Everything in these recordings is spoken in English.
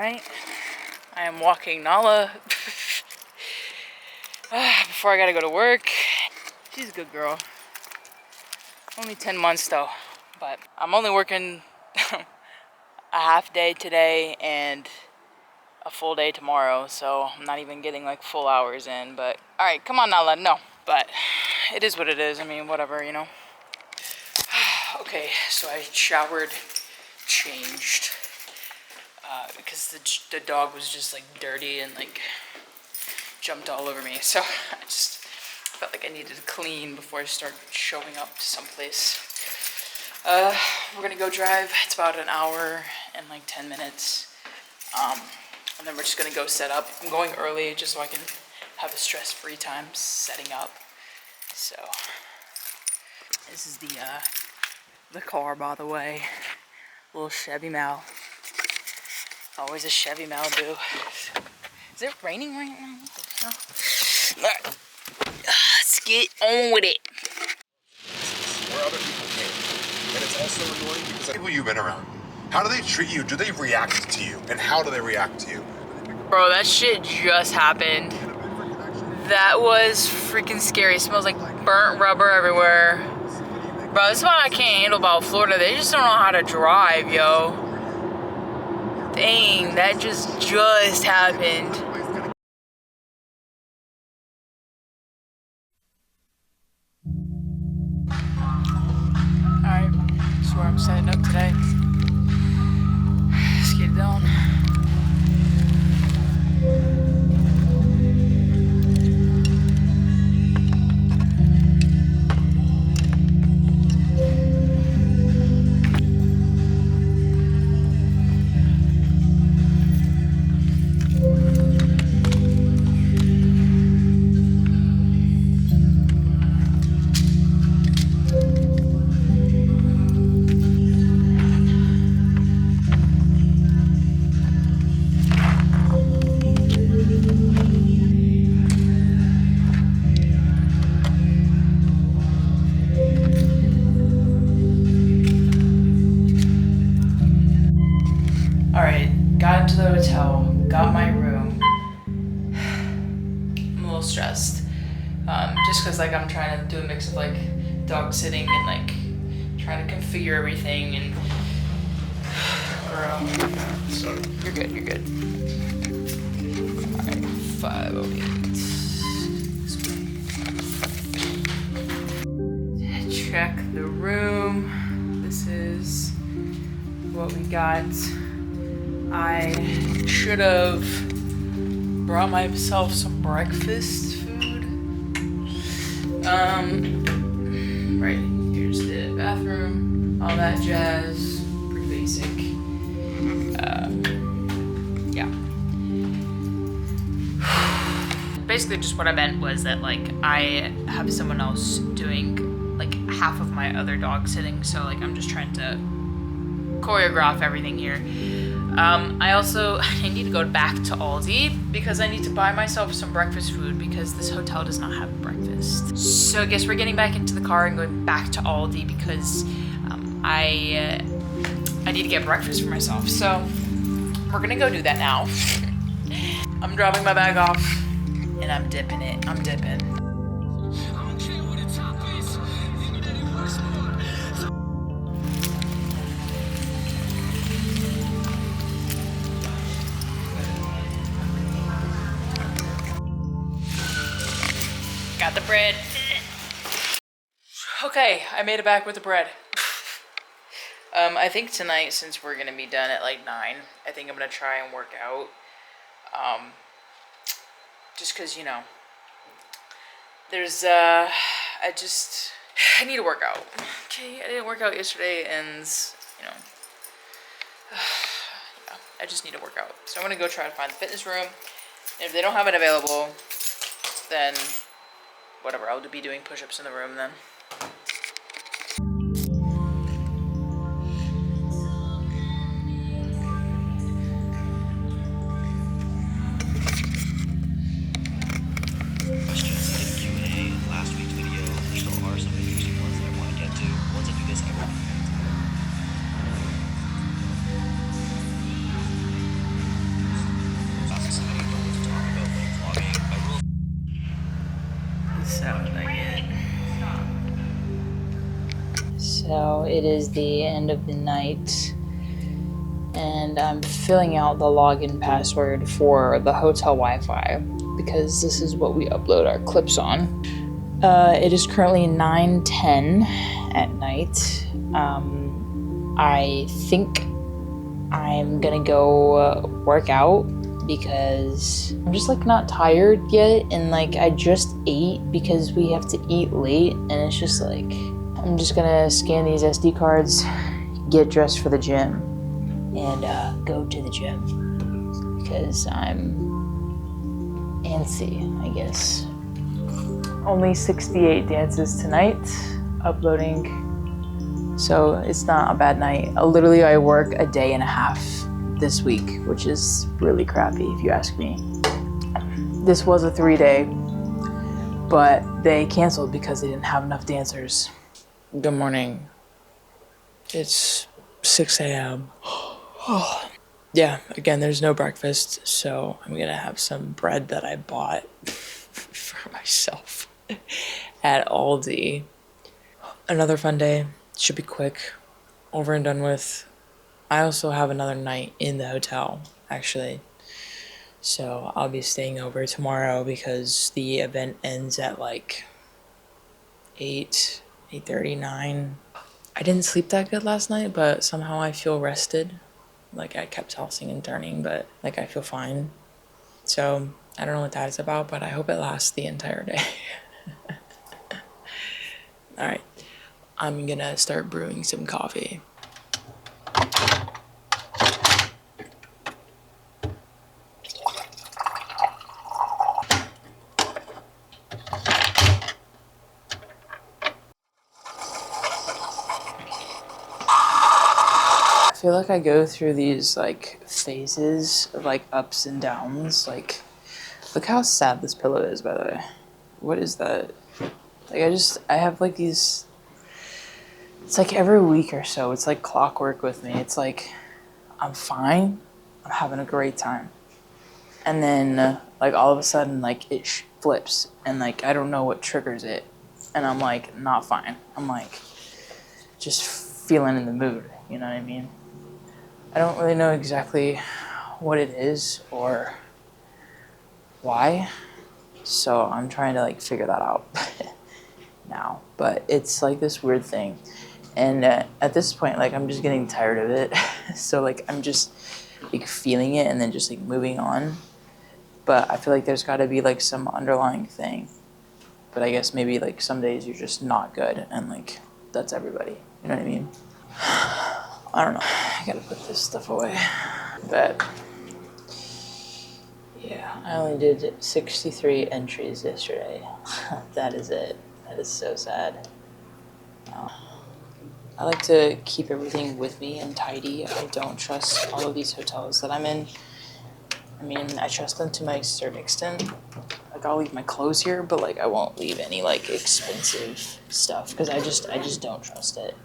right? I am walking Nala before I gotta go to work. She's a good girl. Only 10 months though, but I'm only working a half day today and a full day tomorrow, so I'm not even getting like full hours in. But all right, come on Nala, no. But it is what it is. I mean, whatever, you know. Okay, so I showered, changed, because the dog was just like dirty and like jumped all over me. So I just felt like I needed to clean before I start showing up to someplace. We're gonna go drive. It's about an hour and like 10 minutes. And then we're just gonna go set up. I'm going early just so I can have a stress-free time setting up. So this is the car, by the way. Little Chevy Mal. Always a Chevy Malibu. Is it raining right now? What the hell? Alright. Let's get on with it. Where other people came. And it's also annoying because the people you've been around, how do they treat you? Do they react to you? And how do they react to you? Bro, that shit just happened. That was freaking scary. It smells like burnt rubber everywhere. Bro, this is what I can't handle about Florida. They just don't know how to drive, yo. Dang, that just happened. Alright, that's where I'm setting up today. Let's get it done. Got into the hotel, got my room. I'm a little stressed. Just cause like I'm trying to do a mix of like dog sitting and like trying to configure everything and girl. Sorry. You're good, you're good. Alright, 508. Check the room. This is what we got. I should have brought myself some breakfast food. Right, here's the bathroom, all that jazz, pretty basic. Yeah. Basically just what I meant was that like I have someone else doing like half of my other dog sitting, so like I'm just trying to choreograph everything here. I need to go back to Aldi because I need to buy myself some breakfast food because this hotel does not have breakfast. So I guess we're getting back into the car and going back to Aldi because I need to get breakfast for myself. So we're gonna go do that now. I'm dropping my bag off and I'm dipping it. I'm dipping. Got the bread. Okay, I made it back with the bread. I think tonight, since we're gonna be done at like 9, I think I'm gonna try and work out. Just cause, you know, there's, I need to work out. Okay, I didn't work out yesterday and, you know, yeah, I just need to work out. So I'm gonna go try to find the fitness room. And if they don't have it available, then whatever, I'll be doing push-ups in the room then. Questions in Q&A in last week's video. There still are some interesting ones that I want to get to. Once I do this, I will be it is the end of the night, and I'm filling out the login password for the hotel Wi-Fi because this is what we upload our clips on. It is currently 9:10 at night. I think I'm gonna go work out because I'm just like not tired yet, and like I just ate because we have to eat late, and it's just like I'm just gonna scan these SD cards, get dressed for the gym, and go to the gym because I'm antsy, I guess. Only 68 dances tonight, uploading. So it's not a bad night. Literally, I work a day and a half this week, which is really crappy if you ask me. This was a 3-day, but they canceled because they didn't have enough dancers. Good morning. It's 6 a.m. Yeah, again, there's no breakfast, so I'm gonna have some bread that I bought for myself at Aldi. Another fun day. Should be quick, over and done with. I also have another night in the hotel, actually. So I'll be staying over tomorrow because the event ends at like 8:30, 9. I didn't sleep that good last night, but somehow I feel rested. Like I kept tossing and turning, but like I feel fine. So I don't know what that is about, but I hope it lasts the entire day. All right. I'm gonna start brewing some coffee. I feel like I go through these like phases of like ups and downs. Like, look how sad this pillow is, by the way. What is that? Like I have like these, it's like every week or so, it's like clockwork with me. It's like, I'm fine, I'm having a great time. And then like all of a sudden like it flips and like I don't know what triggers it. And I'm like not fine. I'm like just feeling in the mood, you know what I mean? I don't really know exactly what it is or why. So I'm trying to like figure that out now. But it's like this weird thing. And at this point, like I'm just getting tired of it. So like I'm just like feeling it and then just like moving on. But I feel like there's gotta be like some underlying thing. But I guess maybe like some days you're just not good and like that's everybody. You know what I mean? I don't know. I gotta put this stuff away. But yeah, I only did 63 entries yesterday. That is it. That is so sad. I like to keep everything with me and tidy. I don't trust all of these hotels that I'm in. I mean, I trust them to my certain extent. Like I'll leave my clothes here, but like I won't leave any like expensive stuff because I just don't trust it.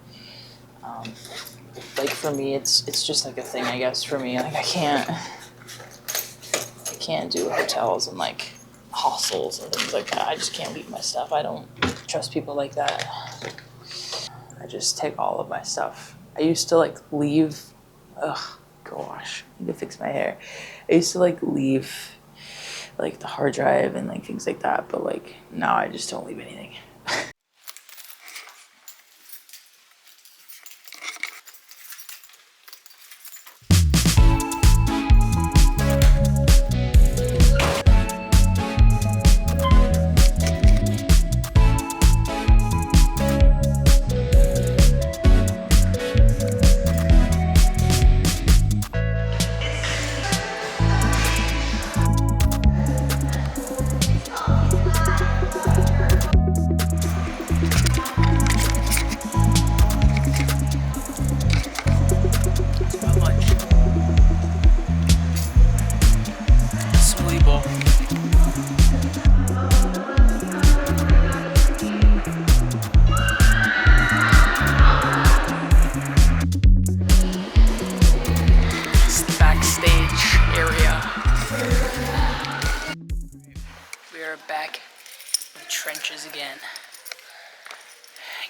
Like for me, it's just like a thing, I guess. For me, like I can't do hotels and like hostels and things like that. I just can't leave my stuff. I don't trust people like that. I just take all of my stuff. I used to like leave. Ugh, gosh, I need to fix my hair. I used to like leave like the hard drive and like things like that, but like now I just don't leave anything. Back in the trenches again,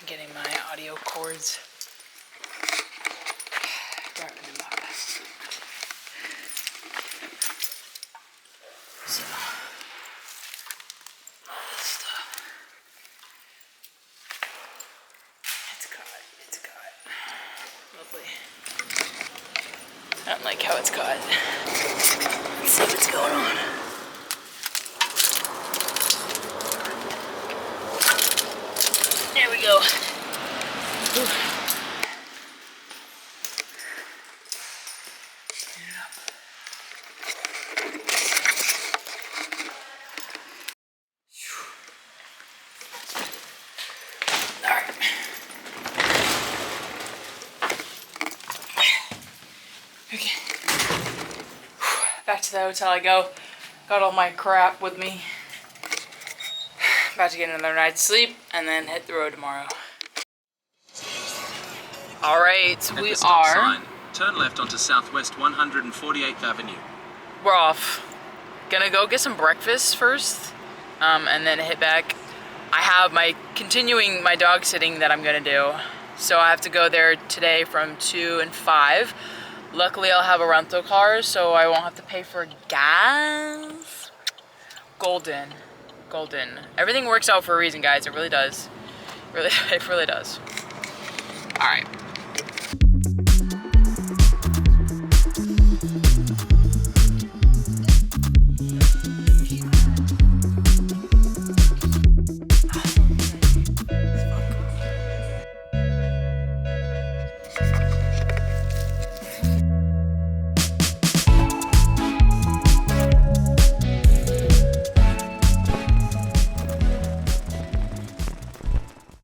getting my audio cords Lovely. I don't like how it's caught. Let's see what's going on. There we go. Whew. Okay. Back to the hotel I go. Got all my crap with me. About to get another night's sleep and then hit the road tomorrow. Alright, we are. Sign, turn left onto Southwest 148th Avenue. We're off. Gonna go get some breakfast first, and then hit back. I have my continuing my dog sitting that I'm gonna do. So I have to go there today from 2 and 5. Luckily I'll have a rental car, so I won't have to pay for gas. Golden. Golden. Everything works out for a reason, guys. It really does. It really does. Alright.